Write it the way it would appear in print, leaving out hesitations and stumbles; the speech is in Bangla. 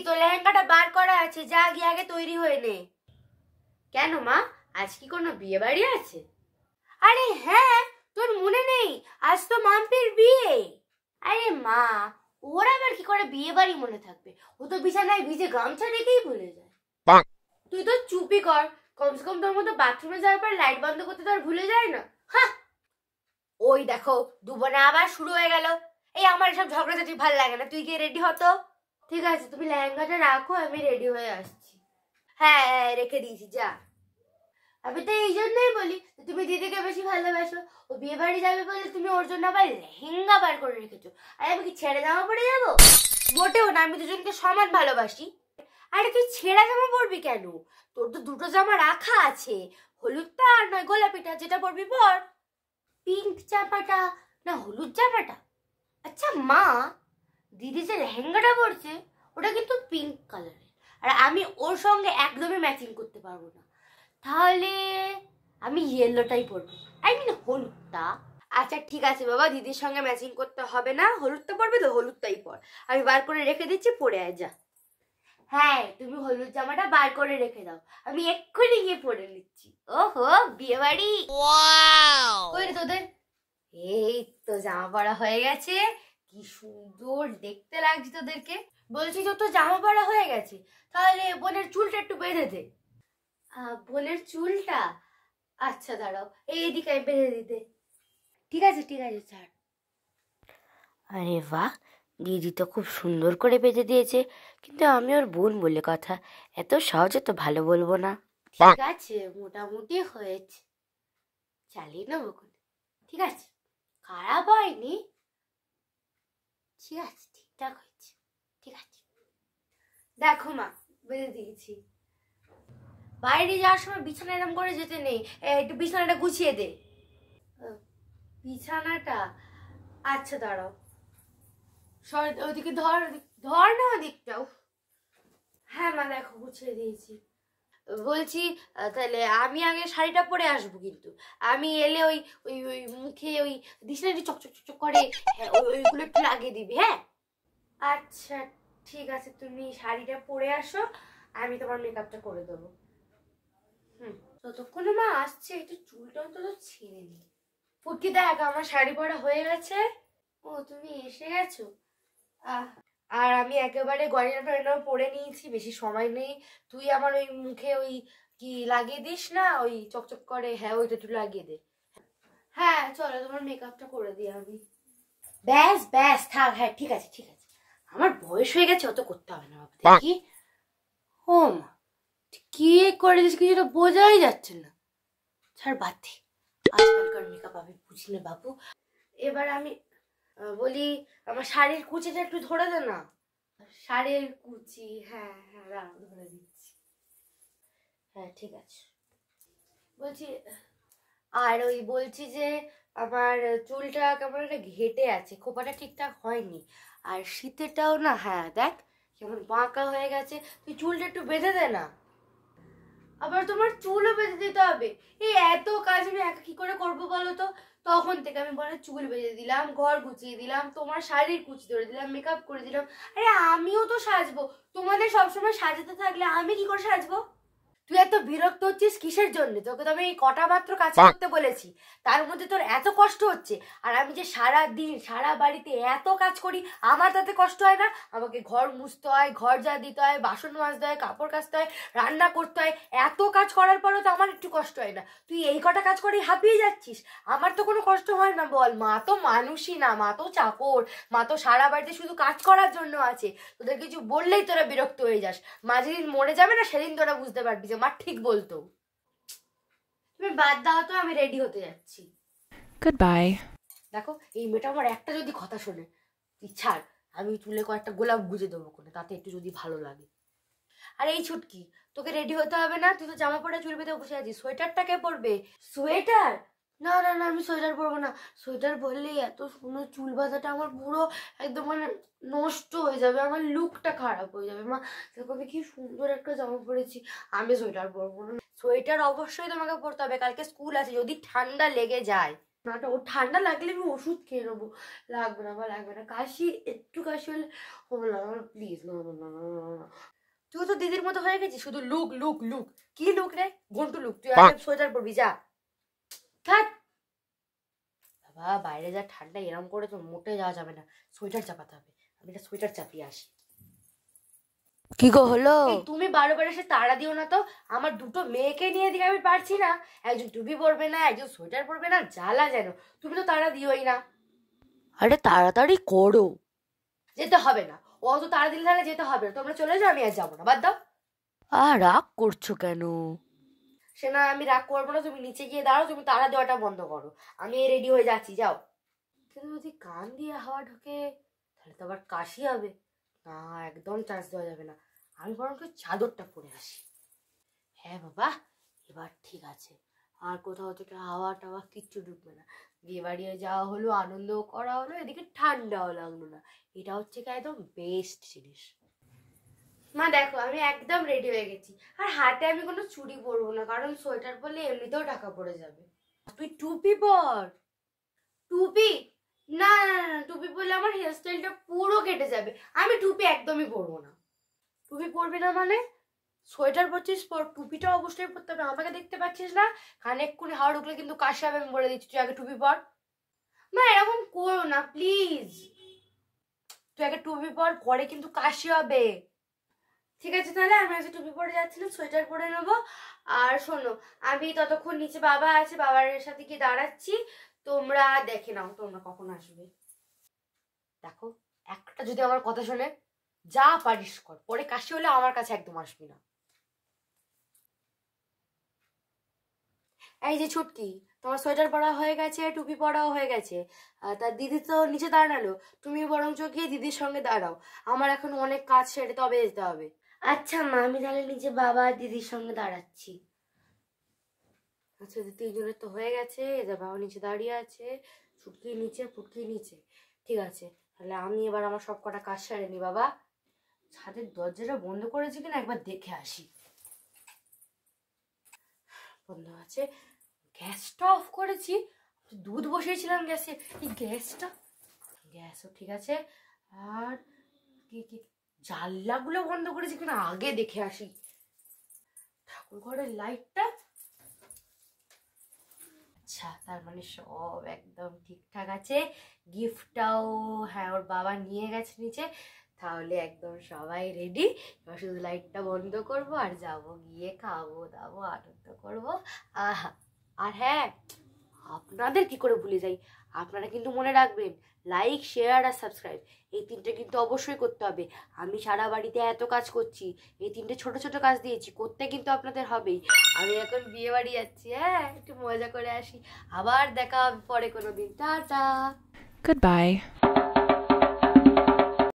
তোর লেহেঙ্গাটা বার করা আছে, যা গিয়ে আগে তৈরি হয়ে নে। কেন মা, আজ কি কোনো বিয়ে বাড়ি আছে? আরে হ্যাঁ, তোর মনে নেই আজ তো মাম্পির বিয়ে। আরে মা, ওর আবার কি করে বিয়ে বাড়ি মনে থাকবে? ও তো বিছানায় ভিজে গামছা রেখেই ভুলে যায়। তুই তো চুপই কর, কমসে কম তোর মতো বাথরুমে যাওয়ার পর লাইট বন্ধ করতে তো আর ভুলে যায় না। হ্যাঁ, ওই দেখো দুবনে আবার শুরু হয়ে গেল। এই আমার সব ঝগড়াঝাটি ভাল লাগে না, তুই গিয়ে রেডি হতো। ঠিক আছে, তুমি লেহেঙ্গাটা রাখো, আমি রেডি হয়ে আসছি। হ্যাঁ রেখে দিয়েছি, যা। আমি তো এই জন্যই বলি তুমি দিদিকে বেশি ভালোবাসো। ও বিয়ে বাড়ি যাবে বলে তুমি ওর জন্য আবার লেহেঙ্গা বার করে রেখেছো। আর আমি কি ছেড়ে জামা পরে যাবো? মোটেও না, আমি দুজনকে সমান ভালোবাসি। আরে তুই ছেঁড়া জামা পরবি কেন? তোর তো দুটো জামা রাখা আছে, হলুদটা আর নয় গোলাপিটা, যেটা পরবি পর। পিঙ্ক জামাটা না হলুদ জামাটা? আচ্ছা মা, দিদি যে লেহেঙ্গাটা পরছে ওটা কিন্তু পিঙ্ক কালারের, আর আমি ওর সঙ্গে একদমই ম্যাচিং করতে পারবো না। তাহলে আমি ইয়েলোটাই পরবো, আই মিন হলুদটা। আচ্ছা ঠিক আছে বাবা, দিদির সঙ্গে ম্যাচিং করতে হবে না, হলুদটা পরবে তো হলুদটাই পর। আমি বার করে রেখে দিচ্ছি, পরে আয় যা। হ্যাঁ তুমি হলুদ জামাটা বার করে রেখে দাও, আমি এক্ষুনি গিয়ে পরে নিচ্ছি। ওহো বিয়ে বাড়ি, ওই রে তোদের। এই তো জামা পরা হয়ে গেছে, কি সুন্দর দেখতে লাগছে তোদেরকে। বলছি তো জামা পরা হয়ে গেছে, তাহলে বোনের চুলটা একটু বেঁধে দে। বোনের চুলটা? আচ্ছা দাঁড়াও, এইদিকে আমি বেঁধে দিতে। ঠিক আছে ঠিক আছে, ছাড়। আরে বাহ, দিদি তো খুব সুন্দর করে বেঁধে দিয়েছে, কিন্তু আমি ওর বোন বলে কথা, এত সহজে তো ভালো বলবো না। ঠিক আছে, মোটামুটি হয়েছে, চালিয়ে নেবো। ঠিক আছে, খারাপ হয়নি, ঠিক আছে ঠিকঠাক হয়েছে। ঠিক আছে দেখো মা, বেঁধে দিয়েছি। বাইরে যাওয়ার সময় বিছানা এরম করে যেতে নেই, একটু বিছানাটা গুছিয়ে দে। বিছানাটা? আচ্ছা দাঁড়াও, ওদিকে ধর, ধর না ওদিকটাও। হ্যাঁ মা দেখো গুছিয়ে দিয়েছি। বলছি তাহলে আমি আগে শাড়িটা পরে আসবো, কিন্তু আমি এলে ওই ওই ওই মুখে ওই দিশনাটি চকচক চকচক করে, হ্যাঁ ওইগুলো একটু লাগিয়ে দিবি। হ্যাঁ আচ্ছা ঠিক আছে, তুমি শাড়িটা পরে আসো, আমি তোমার মেকআপটা করে দেবো। ততক্ষণে মা আসছে, একটু চুলটা অন্তত ছিঁড়ে নি। ফুটকি দেখ, আমার শাড়ি পরা হয়ে গেছে। ও তুমি এসে গেছো। আর আমি একেবারে গয়না টয়না পরে নিয়েছি, বেশি সময় নেই। তুই আমার ওই মুখে ওই কি লাগিয়ে দিস না, ওই চকচক করে, হ্যাঁ ওইটা একটু লাগিয়ে দে। হ্যাঁ চলো তোমার মেকআপটা করে দিই আমি। ব্যাস ব্যাস থাক, হ্যাঁ ঠিক আছে ঠিক আছে, আমার বয়স হয়ে গেছে, অত করতে হবে না বাবা। দেখি ও মা, কি করে দিস কিছু তো বোঝাই যাচ্ছে না। ছাড় বাদ দে, আজকালকার মেকআপ আমি বুঝি না বাবু। এবার আমি বলি আমার শাড়ির কুচিটা একটু ধরে দে না। শাড়ির কুচি, হ্যাঁ হ্যাঁ দাঁড়াও ধরে দিচ্ছি। হ্যাঁ ঠিক আছে। বলছি আর ওই বলছি যে আমার চুলটা কেমন একটা ঘেটে আছে, খোপাটা ঠিকঠাক হয়নি, আর শীতেটাও না, হ্যাঁ দেখ কেমন বাঁকা হয়ে গেছে, তুই চুলটা একটু বেঁধে দে না। আবার তোমার চুলও বেঁধে দিতে হবে? এই এত কাজ আমি একা কি করে করবো বলো তো? তখন থেকে আমি বলে চুল বেঁধে দিলাম, ঘর গুছিয়ে দিলাম, তোমার শাড়ির কুচি ধরে দিলাম, মেকআপ করে দিলাম। আরে আমিও তো সাজবো, তোমাদের সবসময় সাজাতে থাকলে আমি কি করে সাজবো? তুই এত বিরক্ত হচ্ছিস কিসের জন্য? তোকে তো আমি এই কটা মাত্র কাজ করতে বলেছি, তার মধ্যে তোর এত কষ্ট হচ্ছে। আর আমি যে সারা দিন সারা বাড়িতে এত কাজ করি, আমার তাতে কষ্ট হয় না? আমাকে ঘর মুছতে হয়, ঘর ঝাড় দিতে হয়, বাসন মাজতে হয়, কাপড় কাচতে হয়, রান্না করতে হয়, এত কাজ করার পরেও তো আমার একটু কষ্ট হয় না? তুই এই কটা কাজ করে হাঁপিয়ে যাচ্ছিস, আমার তো কোনো কষ্ট হয় না বল? মা তো মানুষই না, মা তো চাকর, মা তো সারা বাড়িতে শুধু কাজ করার জন্য আছে। তোদের কিছু বললেই তোরা বিরক্ত হয়ে যাস। মা যেদিন মরে যাবে না, সেদিন তোরা বুঝতে পারবি যে মা ঠিক বলতো। তুমি বাদ দাও তো, আমি রেডি হতে যাচ্ছি। Good bye. দেখো এই মেয়েটা আমার একটা যদি কথা শোনে, তুই ছাড়, আমি চুলে কয়েকটা গোলাপ গুজে দেবো কোনে, তাতে একটু যদি ভালো লাগে। আর এই ছুটকি, তোকে রেডি হতে হবে না, তুই তো জামা পরে চুল বেঁধে বসে আছিস, সোয়েটারটা কে পরবে? সোয়েটার? না না না, আমি সোয়েটার পরবো না। সোয়েটার পরলেই এত সুন্দর চুল বাঁধাটা আমার পুরো একদম মানে নষ্ট হয়ে যাবে, আমার লুকটা খারাপ হয়ে যাবে। মা দেখো আমি কি সুন্দর একটা জামা পরেছি, আমি সোয়েটার পরবো না। সোয়েটার অবশ্যই তোমাকে পরতে হবে, কালকে স্কুল আছে, যদি ঠান্ডা লেগে যায়। নাটা ও ঠান্ডা লাগলে আমি ওষুধ খেয়ে নেবো। লাগবে না বা লাগবে না, কাশি একটু কাশি হলে প্লিজ না না না না না না। তুই তো দিদির মতো হয়ে গেছিস, শুধু লুক লুক লুক। কি লুক রে? ঘন্টু লুক। তুই আগে সোয়েটার পরবি যা। থাক বাবা, বাইরে যা ঠান্ডা, এরম করে তো মোটে যাওয়া যাবে না, সোয়েটার চাপাতে হবে। আমি একটা সোয়েটার চাপিয়ে আসি। কি গো হলো? তুমি বারবার এসে তাড়া দিও না তো, আমার দুটো মেয়েকে নিয়ে দিকে আমি পারছি না। একজন টুপি পরবে না, একজন সোয়েটার পরবে না, জ্বালা যেন। তুমি তো তাড়া দিওই না। আরে তাড়াতাড়ি করো। যেতে হবে না, ও অত তাড়া দিলে তাহলে যেতে হবে না। তোমরা চলে যাও, আমি আর যাবো না, বাদ দাও। আর রাগ করছো কেন? সে না, আমি রাগ করবো না। তুমি নিচে গিয়ে দাঁড়াও, তুমি তাড়া দেওয়াটা বন্ধ করো। আমি রেডি হয়ে যাচ্ছি, যাও। কিন্তু যদি কান দিয়ে হাওয়া ঢোকে তাহলে তো আবার কাশি হবে। না, একদম চান্স দেওয়া যাবে না। আমি বরং চাদরটা পরে আসি। হ্যাঁ বাবা, এবার ঠিক আছে। আর কোথাও থেকে হাওয়া টাওয়া কিচ্ছু ঢুকবে না। বিয়ে বাড়ি যাওয়া হলো, আনন্দও করা হলো, এদিকে ঠান্ডাও লাগলো না। এটা হচ্ছে কি একদম বেস্ট জিনিস। মা দেখো, আমি একদম রেডি হয়ে গেছি। আর হাতে আমি কোনো চুড়ি পরবো না, কারণ সোয়েটার পরলে এমনিতেও ঢাকা পড়ে যাবে। তুই টুপি পর। টুপি? না না না, টুপি পরলে আমার হেয়ার স্টাইলটা পুরো কেটে যাবে। আমি টুপি একদমই পরবো না। টুপি পরবি না মানে? সোয়েটার পরছিস পর, টুপিটা অবশ্যই পরতে হবে। আমাকে দেখতে পাচ্ছিস না? কানে এক্ষুনি হাওয়া ঢুকলে কিন্তু কাশি হবে, আমি বলে দিচ্ছি। তুই আগে টুপি পর। না এরকম করো না প্লিজ। তুই আগে টুপি পর, পরে কিন্তু কাশি হবে। ঠিক আছে তাহলে আমি আজকে টুপি পরে যাচ্ছিলাম, সোয়েটার পরে নেবো। আর শোনো, আমি ততক্ষণ নিচে বাবা আছে, বাবার সাথে গিয়ে দাঁড়াচ্ছি। তোমরা দেখে নাও তোমরা কখন আসবে। দেখো, একটা যদি আমার কথা শোনে, যা পারিস কর, পরে কাশি হলে আমার কাছে একদম আসবি না। এই যে ছুটকি, তোমার সোয়েটার পরা হয়ে গেছে, টুপি পরাও হয়ে গেছে। তার দিদি তো নিচে দাঁড়ালো, তুমি বরঞ্চ গিয়ে দিদির সঙ্গে দাঁড়াও। আমার এখন অনেক কাজ সেরে তবে যেতে হবে। আচ্ছা মা, আমি তাহলে নিচে বাবা আর দিদির সঙ্গে দাঁড়াচ্ছি। আচ্ছা, তিনজনের তো হয়ে গেছে, এদের বাবা নিচে দাঁড়িয়ে আছে, ছুটকি নিচে, ফুটকি নিচে। ঠিক আছে, তাহলে আমি এবার আমার সব কটা কাজ সেরে নি। বাবা, ছাদের দরজাটা বন্ধ করেছি কিনা একবার দেখে আসি। বন্ধ আছে। গ্যাসটা অফ করেছি, দুধ বসিয়েছিলাম গ্যাসে। এই গ্যাসও ঠিক আছে। আর কি কি জানলাগুলো বন্ধ করেছি কিনা আগে দেখে আসি। ঠাকুর ঘরের লাইটটা, আচ্ছা তার মানে সব একদম ঠিকঠাক আছে। গিফটটাও হ্যাঁ ওর বাবা নিয়ে গেছে নিচে, তাহলে একদম সবাই রেডি। এবার শুধু লাইটটা বন্ধ করব আর যাব, গিয়ে খাবো দাবো, আনন্দ করবো। আহা, আর হ্যাঁ, আপনাদের কি করে ভুলে যাই, আপনারা কিন্তু মনে রাখবেন, লাইক শেয়ার আর সাবস্ক্রাইব, এই তিনটে কিন্তু অবশ্যই করতে হবে। আমি সারা বাড়িতে এত কাজ করছি, এই তিনটে ছোট ছোট কাজ দিয়েছি, করতে কিন্তু আপনাদের হবেই। আমি এখন বিয়ে বাড়ি যাচ্ছি, হ্যাঁ একটু মজা করে আসি। আবার দেখা হবে পরে কোনো দিন। টাটা। Goodbye.